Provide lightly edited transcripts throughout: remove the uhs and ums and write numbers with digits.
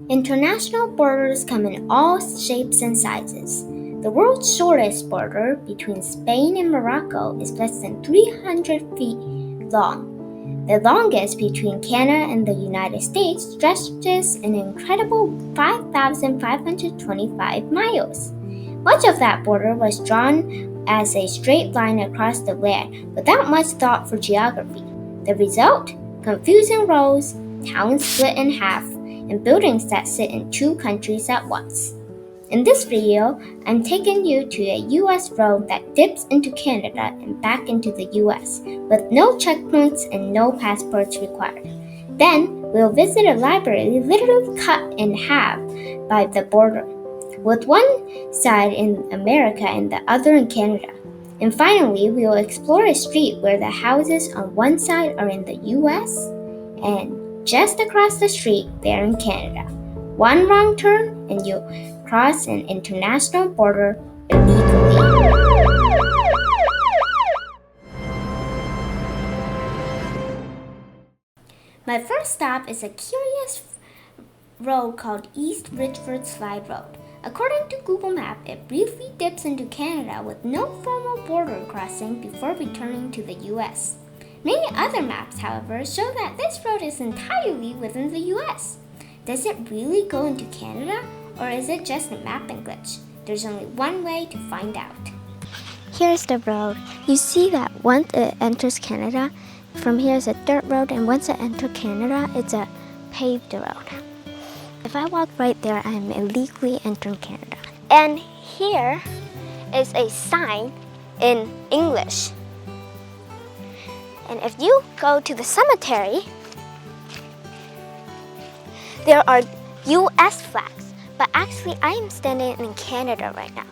International borders come in all shapes and sizes. The world's shortest border between Spain and Morocco is less than 300 feet long. The longest between Canada and the United States stretches an incredible 5,525 miles. Much of that border was drawn as a straight line across the land without much thought for geography. The result? Confusing roads, towns split in half, and buildings that sit in two countries at once. In this video, I'm taking you to a US road that dips into Canada and back into the US, with no checkpoints and no passports required. Then, we'll visit a library literally cut in half by the border, with one side in America and the other in Canada. And finally, we will explore a street where the houses on one side are in the US and just across the street they're in Canada. One wrong turn and you'll cross an international border illegally. My first stop is a curious road called East Ricford Slide Road. According to Google Maps, it briefly dips into Canada with no formal border crossing before returning to the US. Many other maps, however, show that this road is entirely within the US. Does it really go into Canada, or is it just a mapping glitch? There's only one way to find out. Here's the road. You see that once it enters Canada, from here is a dirt road, and once it enters Canada, it's a paved road. If I walk right there, I'm illegally entering Canada. And here is a sign in English. And if you go to the cemetery, there are US flags, but actually I am standing in Canada right now.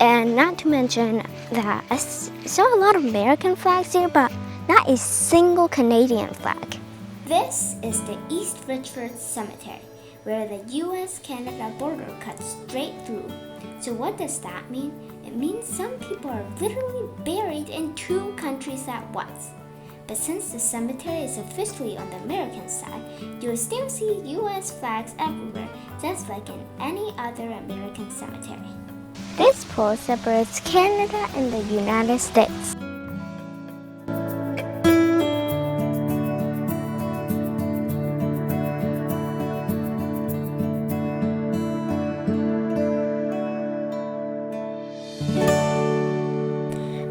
And not to mention that I saw a lot of American flags here, but not a single Canadian flag. This is the East Ricford Cemetery, where the US-Canada border cuts straight through. So what does that mean? It means some people are literally buried in two countries at once. But since the cemetery is officially on the American side, you will still see US flags everywhere, just like in any other American cemetery. This pole separates Canada and the United States.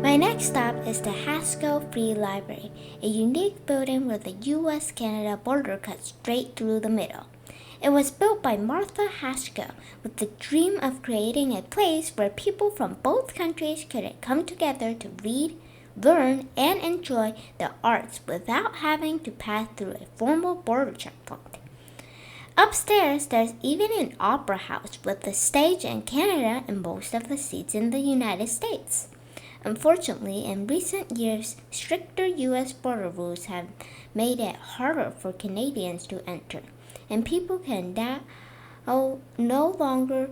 My next stop is the Haskell Free Library, a unique building where the US-Canada border cuts straight through the middle. It was built by Martha Haskell with the dream of creating a place where people from both countries could come together to read, learn, and enjoy the arts without having to pass through a formal border checkpoint. Upstairs, there's even an opera house with the stage in Canada and most of the seats in the United States. Unfortunately, in recent years, stricter U.S. border rules have made it harder for Canadians to enter, and people can now no longer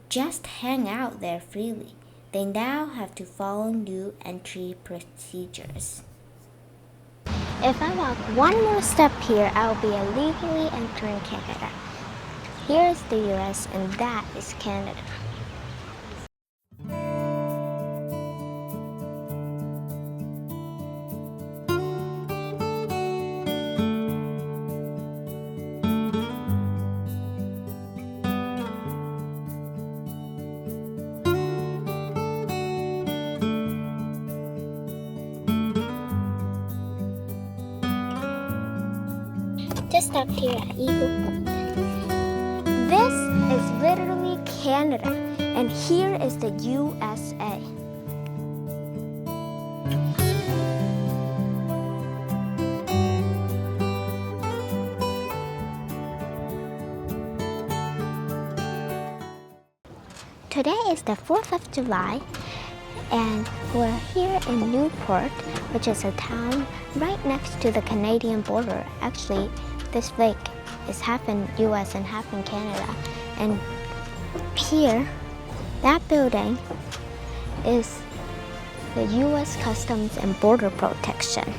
just hang out there freely. They now have to follow new entry procedures. If I walk one more step here, I'll be illegally entering Canada. Here is the US and that is Canada. Just stopped here at Eagle Point. This is literally Canada, and here is the USA. Today is the 4th of July, and we're here in Newport, which is a town right next to the Canadian border. Actually, this lake is half in US and half in Canada. And here, that building is the US Customs and Border Protection.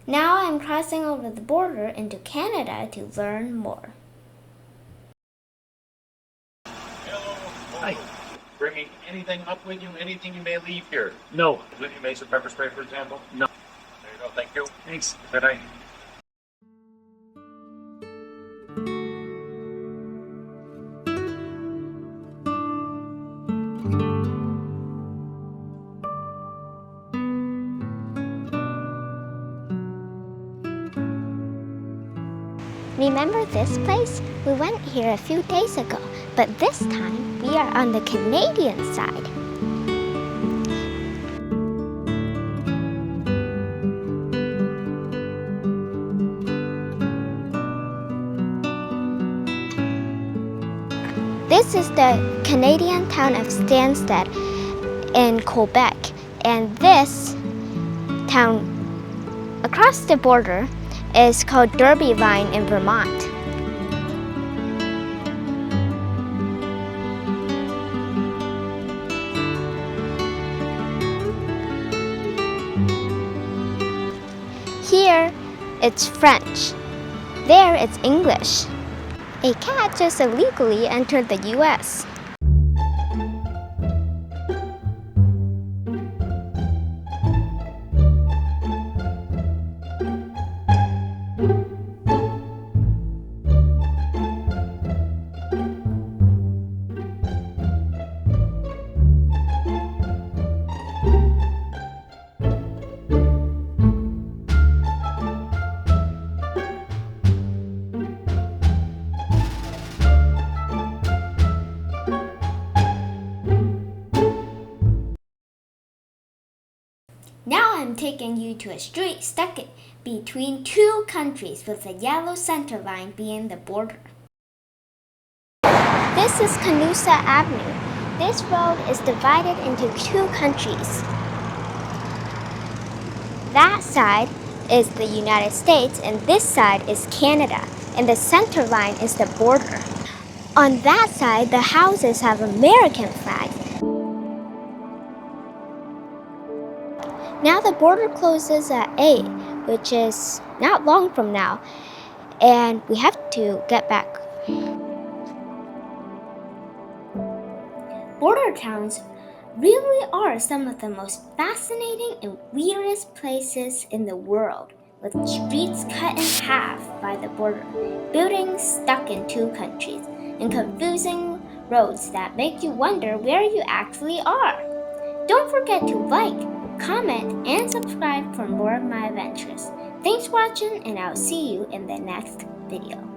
Now I'm crossing over the border into Canada to learn more. Hello. Hi. Bringing anything up with you? Anything you may leave here? No. With you, Mesa pepper spray, for example? No. There you go. Thank you. Thanks. Good night. Remember this place? We went here a few days ago, but this time we are on the Canadian side. This is the Canadian town of Stansted in Quebec, and this town across the border is called Derby Line in Vermont. Here, it's French. There, it's English. A cat just illegally entered the US. Now I'm taking you to a street stuck between two countries with a yellow center line being the border. This is Canusa Avenue. This road is divided into two countries. That side is the United States and this side is Canada, and the center line is the border. On that side, the houses have American flags. Now the border closes at 8, which is not long from now, and we have to get back. Border towns really are some of the most fascinating and weirdest places in the world, with streets cut in half by the border, buildings stuck in two countries, and confusing roads that make you wonder where you actually are. Don't forget to like, comment, and subscribe for more of my adventures. Thanks for watching, and I'll see you in the next video.